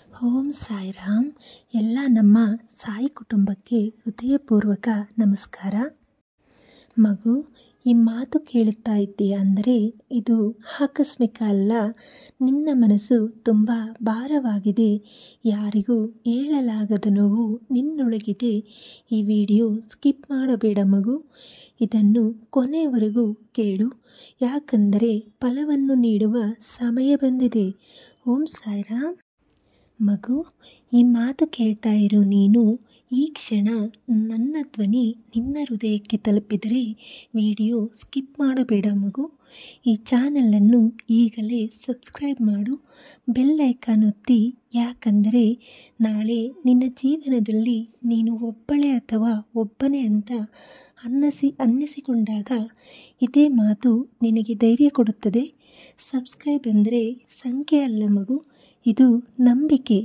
ಓಂ ಸಾಯಿರಾಮ್. ಎಲ್ಲ ನಮ್ಮ ಸಾಯಿ ಕುಟುಂಬಕ್ಕೆ ಹೃದಯಪೂರ್ವಕ ನಮಸ್ಕಾರ. ಮಗು, ಈ ಮಾತು ಕೇಳುತ್ತಾ ಇದ್ದೀಯ ಅಂದರೆ ಇದು ಆಕಸ್ಮಿಕ ಅಲ್ಲ. ನಿನ್ನ ಮನಸ್ಸು ತುಂಬ ಭಾರವಾಗಿದೆ. ಯಾರಿಗೂ ಹೇಳಲಾಗದ ನೋವು ನಿನ್ನೊಳಗಿದೆ. ಈ ವಿಡಿಯೋ ಸ್ಕಿಪ್ ಮಾಡಬೇಡ ಮಗು, ಇದನ್ನು ಕೊನೆಯವರೆಗೂ ಕೇಳು. ಯಾಕಂದರೆ ಫಲವನ್ನು ನೀಡುವ ಸಮಯ ಬಂದಿದೆ. ಓಂ ಸಾಯಿರಾಮ್. ಮಗು, ಈ ಮಾತು ಕೇಳ್ತಾ ಇರೋ ನೀನು ಈ ಕ್ಷಣ ನನ್ನ ಧ್ವನಿ ನಿನ್ನ ಹೃದಯಕ್ಕೆ ತಲುಪಿದರೆ ವಿಡಿಯೋ ಸ್ಕಿಪ್ ಮಾಡಬೇಡ ಮಗು. ಈ ಚಾನಲನ್ನು ಈಗಲೇ ಸಬ್ಸ್ಕ್ರೈಬ್ ಮಾಡು, ಬೆಲ್ ಐಕಾನ್ ಒತ್ತಿ. ಯಾಕಂದರೆ ನಾಳೆ ನಿನ್ನ ಜೀವನದಲ್ಲಿ ನೀನು ಒಬ್ಬಳೇ ಅಥವಾ ಒಬ್ಬನೇ ಅಂತ ಅನ್ನಿಸಿಕೊಂಡಾಗ ಇದೇ ಮಾತು ನಿನಗೆ ಧೈರ್ಯ ಕೊಡುತ್ತದೆ. ಸಬ್ಸ್ಕ್ರೈಬ್ ಅಂದರೆ ಸಂಖ್ಯೆ ಅಲ್ಲ ಮಗು, ಇದು ನಂಬಿಕೆ.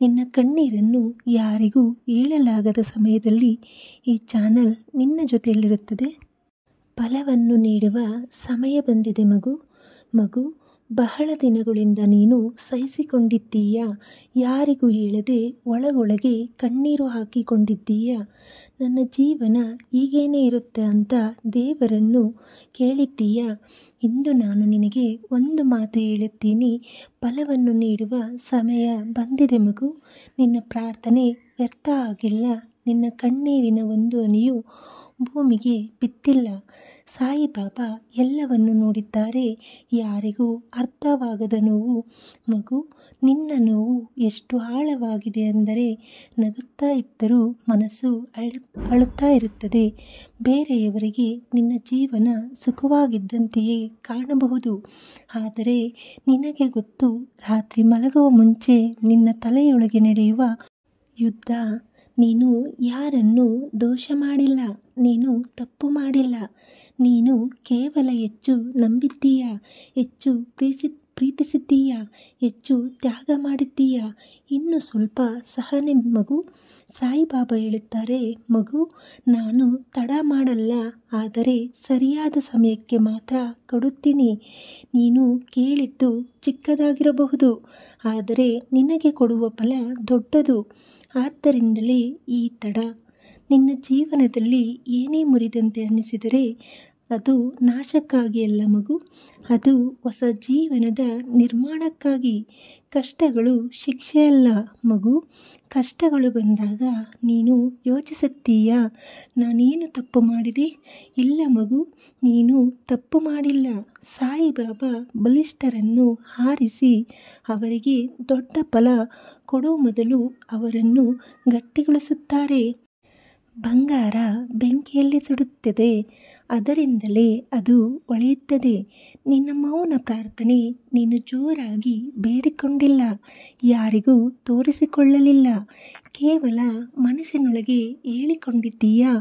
ನಿನ್ನ ಕಣ್ಣೀರನ್ನು ಯಾರಿಗೂ ಹೇಳಲಾಗದ ಸಮಯದಲ್ಲಿ ಈ ಚಾನಲ್ ನಿನ್ನ ಜೊತೆಯಲ್ಲಿರುತ್ತದೆ. ಫಲವನ್ನು ನೀಡುವ ಸಮಯ ಬಂದಿದೆ ಮಗು. ಮಗು, ಬಹಳ ದಿನಗಳಿಂದ ನೀನು ಸಹಿಸಿಕೊಂಡಿದ್ದೀಯ. ಯಾರಿಗೂ ಹೇಳದೆ ಒಳಗೊಳಗೆ ಕಣ್ಣೀರು ಹಾಕಿಕೊಂಡಿದ್ದೀಯ. ನನ್ನ ಜೀವನ ಹೀಗೇನೇ ಇರುತ್ತೆ ಅಂತ ದೇವರನ್ನು ಕೇಳಿದ್ದೀಯ. ಇಂದು ನಾನು ನಿನಗೆ ಒಂದು ಮಾತು ಹೇಳುತ್ತೀನಿ. ಫಲವನ್ನು ನೀಡುವ ಸಮಯ ಬಂದಿದೆ ಮಗು. ನಿನ್ನ ಪ್ರಾರ್ಥನೆ ವ್ಯರ್ಥ ಆಗಿಲ್ಲ. ನಿನ್ನ ಕಣ್ಣೀರಿನ ಒಂದು ಹನಿಯು ಭೂಮಿಗೆ ಬಿದ್ದಿಲ್ಲ. ಸಾಯಿಬಾಬಾ ಎಲ್ಲವನ್ನು ನೋಡಿದ್ದಾರೆ. ಯಾರಿಗೂ ಅರ್ಥವಾಗದ ನೋವು ಮಗು, ನಿನ್ನ ನೋವು ಎಷ್ಟು ಆಳವಾಗಿದೆ ಅಂದರೆ ನಗುತ್ತಾ ಇದ್ದರೂ ಮನಸ್ಸು ಅಳುತ್ತಾ ಇರುತ್ತದೆ. ಬೇರೆಯವರಿಗೆ ನಿನ್ನ ಜೀವನ ಸುಖವಾಗಿದ್ದಂತೆಯೇ ಕಾಣಬಹುದು. ಆದರೆ ನಿನಗೆ ಗೊತ್ತು, ರಾತ್ರಿ ಮಲಗುವ ಮುಂಚೆ ನಿನ್ನ ತಲೆಯೊಳಗೆ ನಡೆಯುವ ಯುದ್ಧ. ನೀನು ಯಾರನ್ನು ದೋಷ ಮಾಡಿಲ್ಲ, ನೀನು ತಪ್ಪು ಮಾಡಿಲ್ಲ. ನೀನು ಕೇವಲ ಹೆಚ್ಚು ನಂಬಿದ್ದೀಯ, ಹೆಚ್ಚು ಪ್ರೀತಿಸಿದ್ದೀಯ, ಹೆಚ್ಚು ತ್ಯಾಗ ಮಾಡಿದ್ದೀಯ. ಇನ್ನು ಸ್ವಲ್ಪ ಸಹನೆ ಮಗು. ಸಾಯಿಬಾಬಾ ಹೇಳುತ್ತಾರೆ, ಮಗು, ನಾನು ತಡ ಮಾಡಲ್ಲ, ಆದರೆ ಸರಿಯಾದ ಸಮಯಕ್ಕೆ ಮಾತ್ರ ಕೊಡುತ್ತೀನಿ. ನೀನು ಕೇಳಿದ್ದು ಚಿಕ್ಕದಾಗಿರಬಹುದು, ಆದರೆ ನಿನಗೆ ಕೊಡುವ ಫಲ ದೊಡ್ಡದು. ಆದ್ದರಿಂದಲೇ ಈ ತಡ. ನಿನ್ನ ಜೀವನದಲ್ಲಿ ಏನೇ ಮುರಿದಂತೆ ಅನ್ನಿಸಿದರೆ ಅದು ನಾಶಕ್ಕಾಗಿ ಅಲ್ಲ ಮಗು, ಅದು ಹೊಸ ಜೀವನದ ನಿರ್ಮಾಣಕ್ಕಾಗಿ. ಕಷ್ಟಗಳು ಶಿಕ್ಷೆ ಅಲ್ಲ ಮಗು. ಕಷ್ಟಗಳು ಬಂದಾಗ ನೀನು ಯೋಚಿಸುತ್ತೀಯ, ನಾನೇನು ತಪ್ಪು ಮಾಡಿದೆ? ಇಲ್ಲ ಮಗು, ನೀನು ತಪ್ಪು ಮಾಡಿಲ್ಲ. ಸಾಯಿಬಾಬಾ ಬಲಿಷ್ಠರನ್ನು ಆರಿಸಿ ಅವರಿಗೆ ದೊಡ್ಡ ಫಲ ಕೊಡುವ ಮೊದಲು ಅವರನ್ನು ಗಟ್ಟಿಗೊಳಿಸುತ್ತಾರೆ. ಬಂಗಾರ ಬೆಂಕಿಯಲ್ಲಿ ಸುಡುತ್ತದೆ, ಅದರಿಂದಲೇ ಅದು ಹೊಳೆಯುತ್ತದೆ. ನಿನ್ನ ಮೌನ ಪ್ರಾರ್ಥನೆ ನೀನು ಜೋರಾಗಿ ಬೇಡಿಕೊಂಡಿಲ್ಲ, ಯಾರಿಗೂ ತೋರಿಸಿಕೊಳ್ಳಲಿಲ್ಲ. ಕೇವಲ ಮನಸ್ಸಿನೊಳಗೆ ಹೇಳಿಕೊಂಡಿದ್ದೀಯಾ,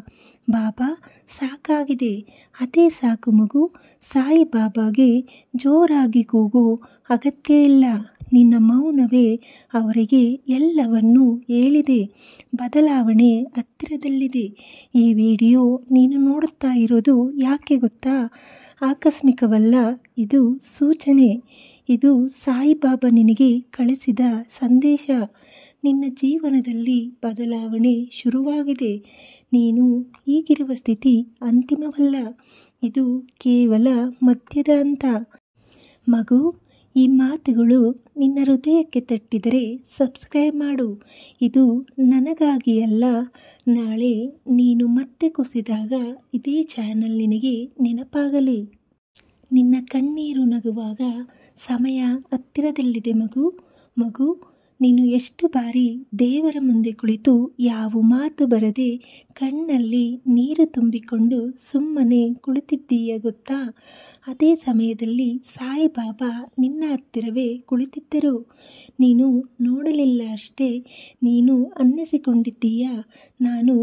ಬಾಬಾ ಸಾಕಾಗಿದೆ. ಅದೇ ಸಾಕು ಮಗು. ಸಾಯಿಬಾಬಾಗೆ ಜೋರಾಗಿ ಕೂಗೋ ಅಗತ್ಯ ಇಲ್ಲ. ನಿನ್ನ ಮೌನವೇ ಅವರಿಗೆ ಎಲ್ಲವನ್ನೂ ಹೇಳಿದೆ. ಬದಲಾವಣೆ ಹತ್ತಿರದಲ್ಲಿದೆ. ಈ ವಿಡಿಯೋ ನೀನು ನೋಡುತ್ತಾ ಇರೋದು ಯಾಕೆ ಗೊತ್ತಾ? ಆಕಸ್ಮಿಕವಲ್ಲ, ಇದು ಸೂಚನೆ. ಇದು ಸಾಯಿಬಾಬಾ ನಿನಗೆ ಕಳಿಸಿದ ಸಂದೇಶ. ನಿನ್ನ ಜೀವನದಲ್ಲಿ ಬದಲಾವಣೆ ಶುರುವಾಗಿದೆ. ನೀನು ಈಗಿರುವ ಸ್ಥಿತಿ ಅಂತಿಮವಲ್ಲ, ಇದು ಕೇವಲ ಮಧ್ಯದ ಹಂತ. ಮಗು, ಈ ಮಾತುಗಳು ನಿನ್ನ ಹೃದಯಕ್ಕೆ ತಟ್ಟಿದರೆ ಸಬ್ಸ್ಕ್ರೈಬ್ ಮಾಡು. ಇದು ನನಗಾಗಿ ಅಲ್ಲ, ನಾಳೆ ನೀನು ಮತ್ತೆ ಕುಸಿದಾಗ ಇದೇ ಚಾನಲ್ ನಿನಗೆ ನೆನಪಾಗಲಿ. ನಿನ್ನ ಕಣ್ಣೀರು ನಗುವಾಗ ಸಮಯ ಹತ್ತಿರದಲ್ಲಿದೆ ಮಗು. ಮಗು, ನೀನು ಎಷ್ಟು ಬಾರಿ ದೇವರ ಮುಂದೆ ಕುಳಿತು ಯಾವ ಮಾತು ಬರದೆ ಕಣ್ಣಲ್ಲಿ ನೀರು ತುಂಬಿಕೊಂಡು ಸುಮ್ಮನೆ ಕುಳಿತಿದ್ದೀಯ ಗೊತ್ತಾ? ಅದೇ ಸಮಯದಲ್ಲಿ ಸಾಯಿಬಾಬಾ ನಿನ್ನ ಹತ್ತಿರವೇ ಕುಳಿತಿದ್ದರು. ನೀನು ನೋಡಲಿಲ್ಲ ಅಷ್ಟೇ. ನೀನು ಅನ್ನಿಸಿಕೊಂಡಿದ್ದೀಯ, ನಾನು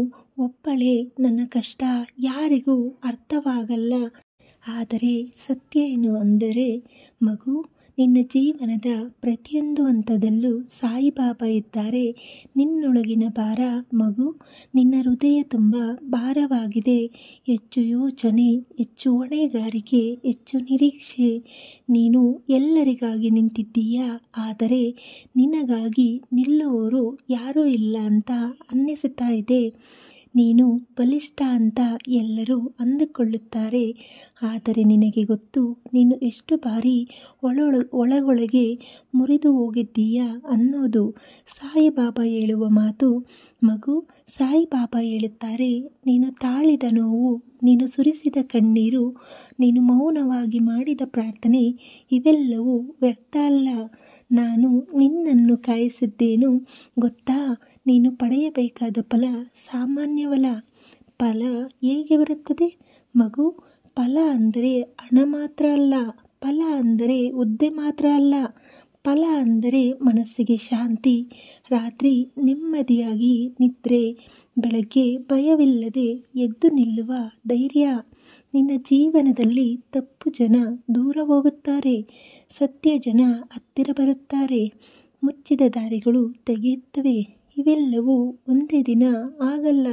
ಒಬ್ಬಳೇ, ನನ್ನ ಕಷ್ಟ ಯಾರಿಗೂ ಅರ್ಥವಾಗಲ್ಲ. ಆದರೆ ಸತ್ಯ ಏನು ಅಂದರೆ ಮಗು, ನಿನ್ನ ಜೀವನದ ಪ್ರತಿಯೊಂದು ಹಂತದಲ್ಲೂ ಸಾಯಿಬಾಬಾ ಇದ್ದಾರೆ. ನಿನ್ನೊಳಗಿನ ಭಾರ ಮಗು, ನಿನ್ನ ಹೃದಯ ತುಂಬ ಭಾರವಾಗಿದೆ. ಹೆಚ್ಚು ಯೋಚನೆ, ಹೆಚ್ಚು ಹೊಣೆಗಾರಿಕೆ, ಹೆಚ್ಚು ನಿರೀಕ್ಷೆ. ನೀನು ಎಲ್ಲರಿಗಾಗಿ ನಿಂತಿದ್ದೀಯಾ, ಆದರೆ ನಿನಗಾಗಿ ನಿಲ್ಲುವವರು ಯಾರೂ ಇಲ್ಲ ಅಂತ ಅನ್ನಿಸುತ್ತಾ ಇದೆ. ನೀನು ಬಲಿಷ್ಠ ಅಂತ ಎಲ್ಲರೂ ಅಂದುಕೊಳ್ಳುತ್ತಾರೆ, ಆದರೆ ನಿನಗೆ ಗೊತ್ತು ನೀನು ಎಷ್ಟು ಬಾರಿ ಒಳಗೊಳಗೆ ಮುರಿದು ಹೋಗಿದ್ದೀಯಾ ಅನ್ನೋದು. ಸಾಯಿಬಾಬಾ ಹೇಳುವ ಮಾತು ಮಗು, ಸಾಯಿಬಾಬಾ ಹೇಳುತ್ತಾರೆ, ನೀನು ತಾಳಿದ ನೋವು, ನೀನು ಸುರಿಸಿದ ಕಣ್ಣೀರು, ನೀನು ಮೌನವಾಗಿ ಮಾಡಿದ ಪ್ರಾರ್ಥನೆ ಇವೆಲ್ಲವೂ ವ್ಯರ್ಥ ಅಲ್ಲ. ನಾನು ನಿನ್ನನ್ನು ಕಾಯಿಸಿದ್ದೇನು ಗೊತ್ತಾ? ನೀನು ಪಡೆಯಬೇಕಾದ ಫಲ ಸಾಮಾನ್ಯವಲ್ಲ. ಫಲ ಹೇಗೆ ಬರುತ್ತದೆ ಮಗು? ಫಲ ಅಂದರೆ ಹಣ ಮಾತ್ರ ಅಲ್ಲ, ಫಲ ಅಂದರೆ ಹುದ್ದೆ ಮಾತ್ರ ಅಲ್ಲ, ಫಲ ಅಂದರೆ ಮನಸ್ಸಿಗೆ ಶಾಂತಿ, ರಾತ್ರಿ ನೆಮ್ಮದಿಯಾಗಿ ನಿದ್ರೆ, ಬೆಳಗ್ಗೆ ಭಯವಿಲ್ಲದೆ ಎದ್ದು ನಿಲ್ಲುವ ಧೈರ್ಯ. ನಿನ್ನ ಜೀವನದಲ್ಲಿ ತಪ್ಪು ಜನ ದೂರ ಹೋಗುತ್ತಾರೆ, ಸತ್ಯ ಜನ ಹತ್ತಿರ ಬರುತ್ತಾರೆ, ಮುಚ್ಚಿದ ದಾರಿಗಳು ತೆಗೆಯುತ್ತವೆ. ಇವೆಲ್ಲವೂ ಒಂದೇ ದಿನ ಆಗಲ್ಲ,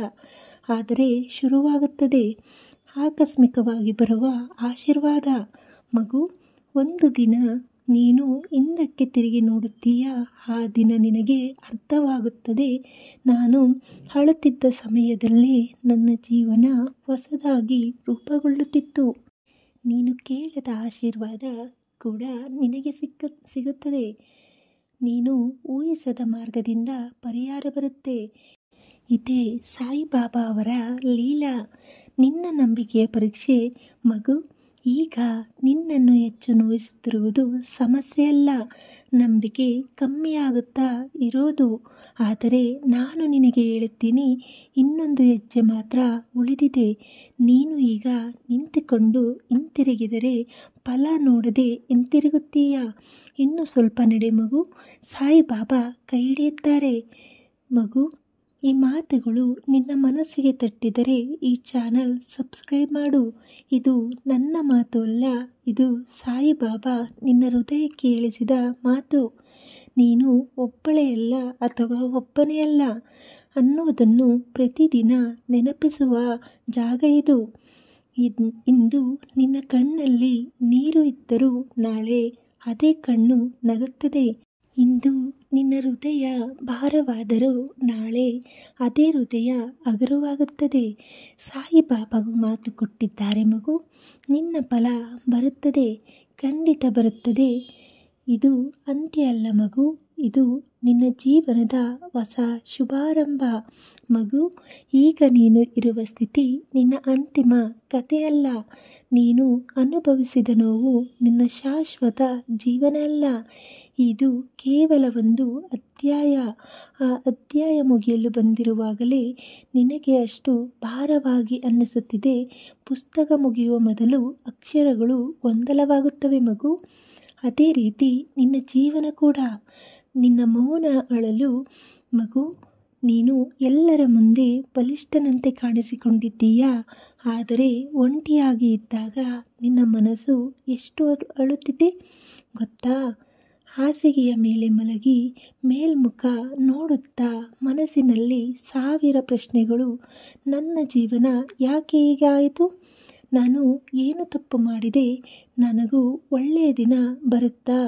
ಆದರೆ ಶುರುವಾಗುತ್ತದೆ. ಆಕಸ್ಮಿಕವಾಗಿ ಬರುವ ಆಶೀರ್ವಾದ ಮಗು. ಒಂದು ದಿನ ನೀನು ಹಿಂದಕ್ಕೆ ತಿರುಗಿ ನೋಡುತ್ತೀಯಾ, ಆ ದಿನ ನಿನಗೆ ಅರ್ಥವಾಗುತ್ತದೆ, ನಾನು ಅಳುತ್ತಿದ್ದ ಸಮಯದಲ್ಲಿ ನನ್ನ ಜೀವನ ಹೊಸದಾಗಿ ರೂಪುಗೊಳ್ಳುತ್ತಿತ್ತು. ನೀನು ಕೇಳದ ಆಶೀರ್ವಾದ ಕೂಡ ನಿನಗೆ ಸಿಗುತ್ತದೆ. ನೀನು ಊಹಿಸದ ಮಾರ್ಗದಿಂದ ಪರಿಹಾರ ಬರುತ್ತೆ. ಇದೇ ಸಾಯಿಬಾಬಾ ಅವರ ಲೀಲಾ. ನಿನ್ನ ನಂಬಿಕೆಯ ಪರೀಕ್ಷೆ ಮಗು. ಈಗ ನಿನ್ನನ್ನು ಹೆಚ್ಚು ನೋಯಿಸುತ್ತಿರುವುದು ಸಮಸ್ಯೆ ಅಲ್ಲ, ನಂಬಿಕೆ ಕಮ್ಮಿಯಾಗುತ್ತಾ ಇರೋದು. ಆದರೆ ನಾನು ನಿನಗೆ ಹೇಳುತ್ತೀನಿ, ಇನ್ನೊಂದು ಹೆಜ್ಜೆ ಮಾತ್ರ ಉಳಿದಿದೆ. ನೀನು ಈಗ ನಿಂತುಕೊಂಡು ಹಿಂತಿರುಗಿದರೆ ಫಲ ನೋಡದೆ ಹಿಂತಿರುಗುತ್ತೀಯ. ಇನ್ನು ಸ್ವಲ್ಪ ನಡೆ ಮಗು, ಸಾಯಿಬಾಬಾ ಕೈ ಹಿಡಿಯುತ್ತಾರೆ. ಮಗು, ಈ ಮಾತುಗಳು ನಿನ್ನ ಮನಸ್ಸಿಗೆ ತಟ್ಟಿದರೆ ಈ ಚಾನಲ್ ಸಬ್ಸ್ಕ್ರೈಬ್ ಮಾಡು. ಇದು ನನ್ನ ಮಾತು ಅಲ್ಲ, ಇದು ಸಾಯಿಬಾಬಾ ನಿನ್ನ ಹೃದಯಕ್ಕೆ ಹೇಳಿಸಿದ ಮಾತು. ನೀನು ಒಬ್ಬಳೇ ಅಲ್ಲ ಅಥವಾ ಒಬ್ಬನೇ ಅಲ್ಲ ಅನ್ನೋದನ್ನು ಪ್ರತಿದಿನ ನೆನಪಿಸುವ ಜಾಗ ಇದು. ಇಂದು ನಿನ್ನ ಕಣ್ಣಲ್ಲಿ ನೀರು ಇದ್ದರೂ ನಾಳೆ ಅದೇ ಕಣ್ಣು ನಗುತ್ತದೆ. ಇಂದು ನಿನ್ನ ಹೃದಯ ಭಾರವಾದರೂ ನಾಳೆ ಅದೇ ಹೃದಯ ಹಗುರವಾಗುತ್ತದೆ. ಸಾಯಿಬಾಬಾಗೂ ಮಾತು ಕೊಟ್ಟಿದ್ದಾರೆ ಮಗು, ನಿನ್ನ ಫಲ ಬರುತ್ತದೆ, ಖಂಡಿತ ಬರುತ್ತದೆ. ಇದು ಅಂತ್ಯ ಅಲ್ಲ ಮಗು, ಇದು ನಿನ್ನ ಜೀವನದ ಹೊಸ ಶುಭಾರಂಭ ಮಗು. ಈಗ ನೀನು ಇರುವ ಸ್ಥಿತಿ ನಿನ್ನ ಅಂತಿಮ ಕಥೆಯಲ್ಲ. ನೀನು ಅನುಭವಿಸಿದ ನೋವು ನಿನ್ನ ಶಾಶ್ವತ ಜೀವನ ಅಲ್ಲ. ಇದು ಕೇವಲ ಒಂದು ಅಧ್ಯಾಯ. ಆ ಅಧ್ಯಾಯ ಮುಗಿಯಲು ಬಂದಿರುವಾಗಲೇ ನಿನಗೆ ಅಷ್ಟು ಭಾರವಾಗಿ ಅನ್ನಿಸುತ್ತಿದೆ. ಪುಸ್ತಕ ಮುಗಿಯುವ ಮೊದಲು ಅಕ್ಷರಗಳು ಗೊಂದಲವಾಗುತ್ತವೆ ಮಗು. ಅದೇ ರೀತಿ ನಿನ್ನ ಜೀವನ ಕೂಡ. ನಿನ್ನ ಮೌನ ಅಳಲು ಮಗು. ನೀನು ಎಲ್ಲರ ಮುಂದೆ ಬಲಿಷ್ಠನಂತೆ ಕಾಣಿಸಿಕೊಂಡಿದ್ದೀಯಾ, ಆದರೆ ಒಂಟಿಯಾಗಿ ಇದ್ದಾಗ ನಿನ್ನ ಮನಸ್ಸು ಎಷ್ಟು ಅಳುತ್ತಿದೆ ಗೊತ್ತಾ? ಹಾಸಿಗೆಯ ಮೇಲೆ ಮಲಗಿ ಮೇಲ್ಮುಖ ನೋಡುತ್ತಾ ಮನಸ್ಸಿನಲ್ಲಿ 1000 ಪ್ರಶ್ನೆಗಳು. ನನ್ನ ಜೀವನ ಯಾಕೆ ಹೀಗೆ ಆಯಿತು? ನಾನು ಏನು ತಪ್ಪು ಮಾಡಿದೆ? ನನಗೂ ಒಳ್ಳೆಯ ದಿನ ಬರುತ್ತಾ?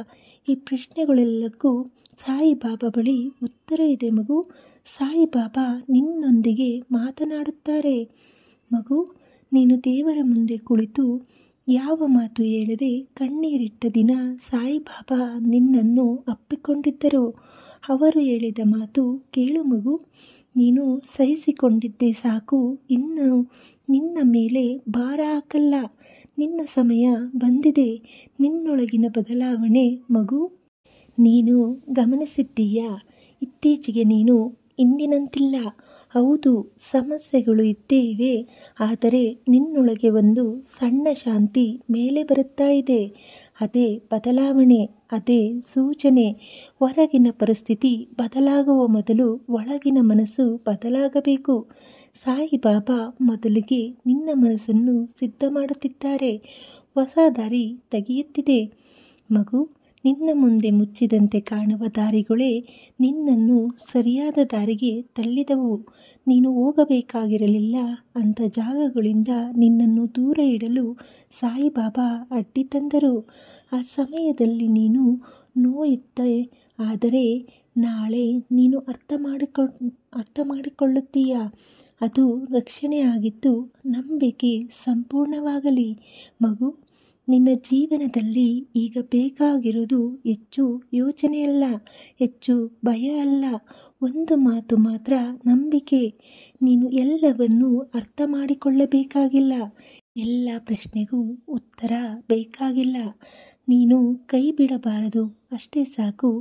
ಈ ಪ್ರಶ್ನೆಗಳೆಲ್ಲಕ್ಕೂ ಸಾಯಿಬಾಬಾ ಬಳಿ ಉತ್ತರ ಇದೆ ಮಗು. ಸಾಯಿಬಾಬಾ ನಿನ್ನೊಂದಿಗೆ ಮಾತನಾಡುತ್ತಾರೆ ಮಗು. ನೀನು ದೇವರ ಮುಂದೆ ಕುಳಿತು ಯಾವ ಮಾತು ಹೇಳದೆ ಕಣ್ಣೀರಿಟ್ಟ ದಿನ ಸಾಯಿಬಾಬಾ ನಿನ್ನನ್ನು ಅಪ್ಪಿಕೊಂಡಿದ್ದರು. ಅವರು ಹೇಳಿದ ಮಾತು ಕೇಳು ಮಗು, ನೀನು ಸಹಿಸಿಕೊಂಡಿದ್ದೇ ಸಾಕು, ಇನ್ನು ನಿನ್ನ ಮೇಲೆ ಭಾರ ಹಾಕಲ್ಲ. ನಿನ್ನ ಸಮಯ ಬಂದಿದೆ, ನಿನ್ನೊಳಗಿನ ಬದಲಾವಣೆ ಮಗು. ನೀನು ಗಮನಿಸಿದ್ದೀಯಾ, ಇತ್ತೀಚೆಗೆ ನೀನು ಇಂದಿನಂತಿಲ್ಲ. ಹೌದು, ಸಮಸ್ಯೆಗಳು ಇದ್ದೇ ಇವೆ, ಆದರೆ ನಿನ್ನೊಳಗೆ ಒಂದು ಸಣ್ಣ ಶಾಂತಿ ಮೇಲೆ ಬರುತ್ತಾ ಇದೆ. ಅದೇ ಬದಲಾವಣೆ, ಅದೇ ಸೂಚನೆ. ಹೊರಗಿನ ಪರಿಸ್ಥಿತಿ ಬದಲಾಗುವ ಮೊದಲು ಒಳಗಿನ ಮನಸ್ಸು ಬದಲಾಗಬೇಕು. ಸಾಯಿಬಾಬಾ ಮೊದಲಿಗೆ ನಿನ್ನ ಮನಸ್ಸನ್ನು ಸಿದ್ಧ ಮಾಡುತ್ತಿದ್ದಾರೆ. ಹೊಸ ದಾರಿ ತೆಗೆಯುತ್ತಿದೆ ಮಗು. ನಿನ್ನ ಮುಂದೆ ಮುಚ್ಚಿದಂತೆ ಕಾಣುವ ದಾರಿಗಳೇ ನಿನ್ನನ್ನು ಸರಿಯಾದ ದಾರಿಗೆ ತಳ್ಳಿದವು. ನೀನು ಹೋಗಬೇಕಾಗಿರಲಿಲ್ಲ ಅಂಥ ಜಾಗಗಳಿಂದ ನಿನ್ನನ್ನು ದೂರ ಇಡಲು ಸಾಯಿಬಾಬಾ ಅಡ್ಡಿ ತಂದರು. ಆ ಸಮಯದಲ್ಲಿ ನೀನು ನೋಯುತ್ತೆ. ಆದರೆ ನಾಳೆ ನೀನು ಅರ್ಥ ಮಾಡಿಕೊಳ್ಳುತ್ತೀಯ. ಅದು ರಕ್ಷಣೆ ಆಗಿದ್ದು ನಂಬಿಕೆ ಸಂಪೂರ್ಣವಾಗಲಿ. ಮಗು, ನಿನ್ನ ಜೀವನದಲ್ಲಿ ಈಗ ಬೇಕಾಗಿರೋದು ಹೆಚ್ಚು ಯೋಚನೆಯಲ್ಲ, ಹೆಚ್ಚು ಭಯ ಅಲ್ಲ. ಒಂದು ಮಾತು ಮಾತ್ರ, ನಂಬಿಕೆ. ನೀನು ಎಲ್ಲವನ್ನೂ ಅರ್ಥ ಮಾಡಿಕೊಳ್ಳಬೇಕಾಗಿಲ್ಲ. ಎಲ್ಲ ಪ್ರಶ್ನೆಗೂ ಉತ್ತರ ಬೇಕಾಗಿಲ್ಲ. ನೀನು ಕೈ ಬಿಡಬಾರದು, ಅಷ್ಟೇ ಸಾಕು.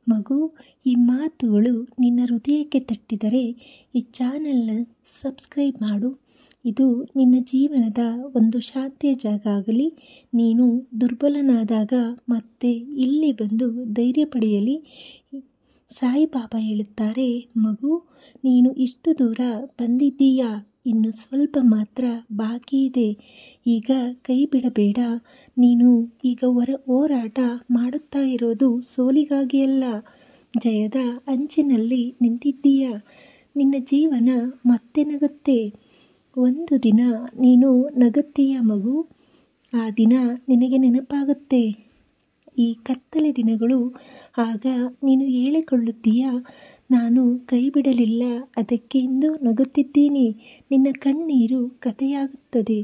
ಮಗು, ಈ ಮಾತುಗಳು ನಿನ್ನ ಹೃದಯಕ್ಕೆ ತಟ್ಟಿದರೆ ಈ ಚಾನಲ್ನ ಸಬ್ಸ್ಕ್ರೈಬ್ ಮಾಡು. ಇದು ನಿನ್ನ ಜೀವನದ ಒಂದು ಶಾಂತಿಯ ಜಾಗ ಆಗಲಿ. ನೀನು ದುರ್ಬಲನಾದಾಗ ಮತ್ತೆ ಇಲ್ಲಿ ಬಂದು ಧೈರ್ಯ ಪಡೆಯಲಿ. ಸಾಯಿಬಾಬಾ ಹೇಳುತ್ತಾರೆ, ಮಗು, ನೀನು ಇಷ್ಟು ದೂರ ಬಂದಿದ್ದೀಯಾ, ಇನ್ನು ಸ್ವಲ್ಪ ಮಾತ್ರ ಬಾಕಿ ಇದೆ. ಈಗ ಕೈ ಬಿಡಬೇಡ. ನೀನು ಈಗ ಹೋರಾಟ ಮಾಡುತ್ತಾ ಇರೋದು ಸೋಲಿಗಾಗಿ ಅಲ್ಲ, ಜಯದ ಅಂಚಿನಲ್ಲಿ ನಿಂತಿದ್ದೀಯ. ನಿನ್ನ ಜೀವನ ಮತ್ತೆ ನಗುತ್ತೆ. ಒಂದು ದಿನ ನೀನು ನಗುತ್ತೀಯ ಮಗು. ಆ ದಿನ ನಿನಗೆ ನೆನಪಾಗುತ್ತೆ ಈ ಕತ್ತಲೆ ದಿನಗಳು. ಆಗ ನೀನು ಹೇಳಿಕೊಳ್ಳುತ್ತೀಯ, ನಾನು ಕೈ ಬಿಡಲಿಲ್ಲ, ಅದಕ್ಕೆ ಇಂದು ನಗುತ್ತಿದ್ದೀನಿ. ನಿನ್ನ ಕಣ್ಣೀರು ಕಥೆಯಾಗುತ್ತದೆ,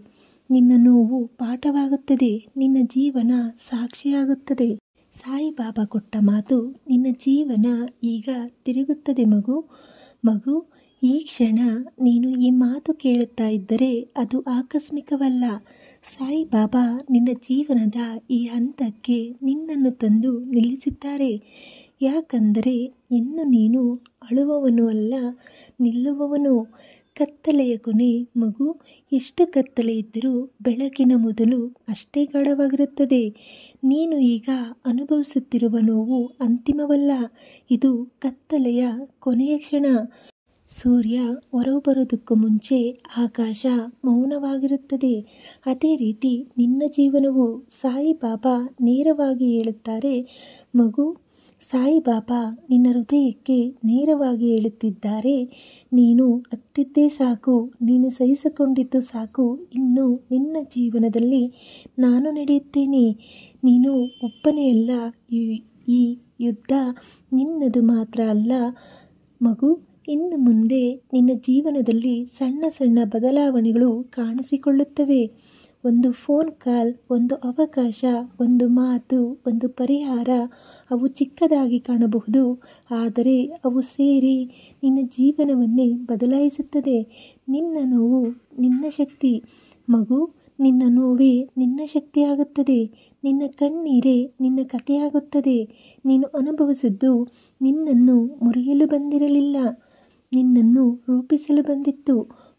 ನಿನ್ನ ನೋವು ಪಾಠವಾಗುತ್ತದೆ, ನಿನ್ನ ಜೀವನ ಸಾಕ್ಷಿಯಾಗುತ್ತದೆ. ಸಾಯಿಬಾಬಾ ಕೊಟ್ಟ ಮಾತು ನಿನ್ನ ಜೀವನ ಈಗ ತಿರುಗುತ್ತದೆ ಮಗು. ಮಗು, ಈ ಕ್ಷಣ ನೀನು ಈ ಮಾತು ಕೇಳುತ್ತಾ ಇದ್ದರೆ ಅದು ಆಕಸ್ಮಿಕವಲ್ಲ. ಸಾಯಿಬಾಬಾ ನಿನ್ನ ಜೀವನದ ಈ ಹಂತಕ್ಕೆ ನಿನ್ನನ್ನು ತಂದು ನಿಲ್ಲಿಸಿದ್ದಾರೆ. ಯಾಕಂದರೆ ಇನ್ನು ನೀನು ಅಳುವವನು ಅಲ್ಲ, ನಿಲ್ಲುವವನು. ಕತ್ತಲೆಯ ಕೊನೆ ಮಗು. ಎಷ್ಟು ಕತ್ತಲೆ ಇದ್ದರೂ ಬೆಳಕಿನ ಮೊದಲು ಅಷ್ಟೇ ಗಾಢವಾಗಿರುತ್ತದೆ. ನೀನು ಈಗ ಅನುಭವಿಸುತ್ತಿರುವ ನೋವು ಅಂತಿಮವಲ್ಲ, ಇದು ಕತ್ತಲೆಯ ಕೊನೆಯ ಕ್ಷಣ. ಸೂರ್ಯ ಹೊರಬರೋದಕ್ಕೂ ಮುಂಚೆ ಆಕಾಶ ಮೌನವಾಗಿರುತ್ತದೆ. ಅದೇ ರೀತಿ ನಿನ್ನ ಜೀವನವು. ಸಾಯಿಬಾಬಾ ನೇರವಾಗಿ ಹೇಳುತ್ತಾರೆ, ಮಗು, ಸಾಯಿಬಾಬಾ ನಿನ್ನ ಹೃದಯಕ್ಕೆ ನೇರವಾಗಿ ಹೇಳುತ್ತಿದ್ದಾರೆ, ನೀನು ಹತ್ತಿದ್ದೇ ಸಾಕು, ನೀನು ಸಹಿಸಿಕೊಂಡಿದ್ದು ಸಾಕು. ಇನ್ನು ನಿನ್ನ ಜೀವನದಲ್ಲಿ ನಾನು ನಡೆಯುತ್ತೇನೆ. ನೀನು ಒಬ್ಬನೇ ಅಲ್ಲ. ಈ ಯುದ್ಧ ನಿನ್ನದು ಮಾತ್ರ ಅಲ್ಲ ಮಗು. ಇನ್ನು ಮುಂದೆ ನಿನ್ನ ಜೀವನದಲ್ಲಿ ಸಣ್ಣ ಸಣ್ಣ ಬದಲಾವಣೆಗಳು ಕಾಣಿಸಿಕೊಳ್ಳುತ್ತವೆ. ಒಂದು ಫೋನ್ ಕಾಲ್, ಒಂದು ಅವಕಾಶ, ಒಂದು ಮಾತು, ಒಂದು ಪರಿಹಾರ. ಅವು ಚಿಕ್ಕದಾಗಿ ಕಾಣಬಹುದು, ಆದರೆ ಅವು ಸೇರಿ ನಿನ್ನ ಜೀವನವನ್ನೇ ಬದಲಾಯಿಸುತ್ತದೆ. ನಿನ್ನ ನೋವು ನಿನ್ನ ಶಕ್ತಿ ಮಗು. ನಿನ್ನ ನೋವೇ ನಿನ್ನ ಶಕ್ತಿಯಾಗುತ್ತದೆ. ನಿನ್ನ ಕಣ್ಣೀರೇ ನಿನ್ನ ಕಥೆಯಾಗುತ್ತದೆ. ನೀನು ಅನುಭವಿಸಿದ್ದು ನಿನ್ನನ್ನು ಮುರಿಯಲು ಬಂದಿರಲಿಲ್ಲ, ನಿನ್ನನ್ನು ರೂಪಿಸಲು ಬಂದಿತ್ತು.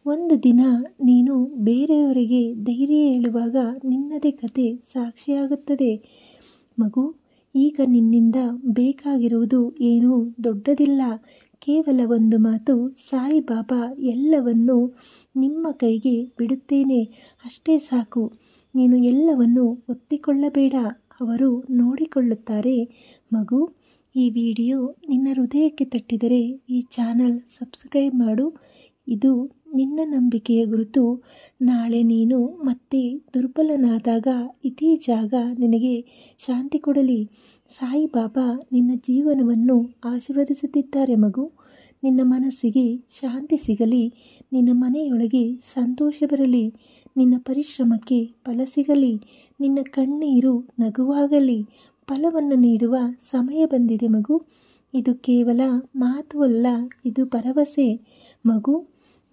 ಒಂದು ದಿನ ನೀನು ಬೇರೆಯವರಿಗೆ ಧೈರ್ಯ ಹೇಳುವಾಗ ನಿನ್ನದೇ ಕತೆ ಸಾಕ್ಷಿಯಾಗುತ್ತದೆ. ಮಗು, ಈಗ ನಿನ್ನಿಂದ ಬೇಕಾಗಿರುವುದು ಏನೂ ದೊಡ್ಡದಿಲ್ಲ. ಕೇವಲ ಒಂದು ಮಾತು, ಸಾಯಿಬಾಬಾ ಎಲ್ಲವನ್ನು ನಿಮ್ಮ ಕೈಗೆ ಬಿಡುತ್ತೇನೆ, ಅಷ್ಟೇ ಸಾಕು. ನೀನು ಎಲ್ಲವನ್ನು ಒತ್ತಿಕೊಳ್ಳಬೇಡ, ಅವರು ನೋಡಿಕೊಳ್ಳುತ್ತಾರೆ. ಮಗು, ಈ ವಿಡಿಯೋ ನಿನ್ನ ಹೃದಯಕ್ಕೆ ತಟ್ಟಿದರೆ ಈ ಚಾನಲ್ ಸಬ್ಸ್ಕ್ರೈಬ್ ಮಾಡು. ಇದು ನಿನ್ನ ನಂಬಿಕೆಯ ಗುರುತು. ನಾಳೆ ನೀನು ಮತ್ತೆ ದುರ್ಬಲನಾದಾಗ ಇದೇ ಜಾಗ ನಿನಗೆ ಶಾಂತಿ ಕೊಡಲಿ. ಸಾಯಿಬಾಬಾ ನಿನ್ನ ಜೀವನವನ್ನು ಆಶೀರ್ವದಿಸುತ್ತಿದ್ದಾರೆ ಮಗು. ನಿನ್ನ ಮನಸ್ಸಿಗೆ ಶಾಂತಿ ಸಿಗಲಿ, ನಿನ್ನ ಮನೆಯೊಳಗೆ ಸಂತೋಷ ಬರಲಿ, ನಿನ್ನ ಪರಿಶ್ರಮಕ್ಕೆ ಫಲ ಸಿಗಲಿ, ನಿನ್ನ ಕಣ್ಣೀರು ನಗುವಾಗಲಿ. ಫಲವನ್ನು ನೀಡುವ ಸಮಯ ಬಂದಿದೆ ಮಗು. ಇದು ಕೇವಲ ಮಾತು ಅಲ್ಲ, ಇದು ಭರವಸೆ ಮಗು.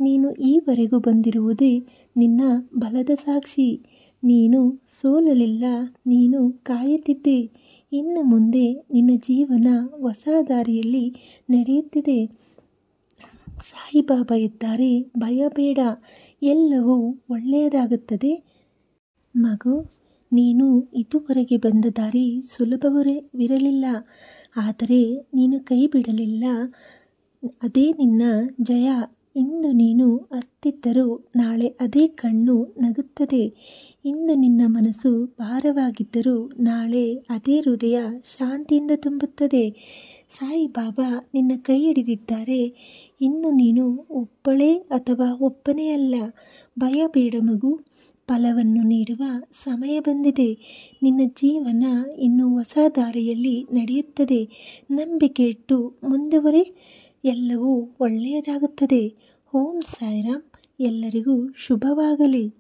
ನೀನು ಈವರೆಗೂ ಬಂದಿರುವುದೇ ನಿನ್ನ ಬಲದ ಸಾಕ್ಷಿ. ನೀನು ಸೋಲಲಿಲ್ಲ, ನೀನು ಕಾಯುತ್ತಿದ್ದೆ. ಇನ್ನು ಮುಂದೆ ನಿನ್ನ ಜೀವನ ಹೊಸ ದಾರಿಯಲ್ಲಿ ನಡೆಯುತ್ತಿದೆ. ಸಾಯಿಬಾಬಾ ಇದ್ದಾರೆ, ಭಯ ಬೇಡ, ಎಲ್ಲವೂ ಒಳ್ಳೆಯದಾಗುತ್ತದೆ ಮಗು. ನೀನು ಇದುವರೆಗೆ ಬಂದ ದಾರಿ ಸುಲಭವಿರಲಿಲ್ಲ, ಆದರೆ ನೀನು ಕೈ ಬಿಡಲಿಲ್ಲ. ಅದೇ ನಿನ್ನ ಜಯ. ಇಂದು ನೀನು ಅತ್ತಿದ್ದರೂ ನಾಳೆ ಅದೇ ಕಣ್ಣು ನಗುತ್ತದೆ. ಇಂದು ನಿನ್ನ ಮನಸ್ಸು ಭಾರವಾಗಿದ್ದರೂ ನಾಳೆ ಅದೇ ಹೃದಯ ಶಾಂತಿಯಿಂದ ತುಂಬುತ್ತದೆ. ಸಾಯಿಬಾಬಾ ನಿನ್ನ ಕೈ ಹಿಡಿದಿದ್ದಾರೆ. ಇನ್ನು ನೀನು ಒಬ್ಬಳೇ ಅಥವಾ ಒಬ್ಬನೇ ಅಲ್ಲ. ಭಯ ಬೇಡ ಮಗು, ಫಲವನ್ನು ನೀಡುವ ಸಮಯ ಬಂದಿದೆ. ನಿನ್ನ ಜೀವನ ಇನ್ನು ಹೊಸ ದಾರಿಯಲ್ಲಿ ನಡೆಯುತ್ತದೆ. ನಂಬಿಕೆ ಇಟ್ಟು ಮುಂದುವರೆ, ಎಲ್ಲವೂ ಒಳ್ಳೆಯದಾಗುತ್ತದೆ. ಓಂ ಸಾಯಿರಾಮ್. ಎಲ್ಲರಿಗೂ ಶುಭವಾಗಲಿ.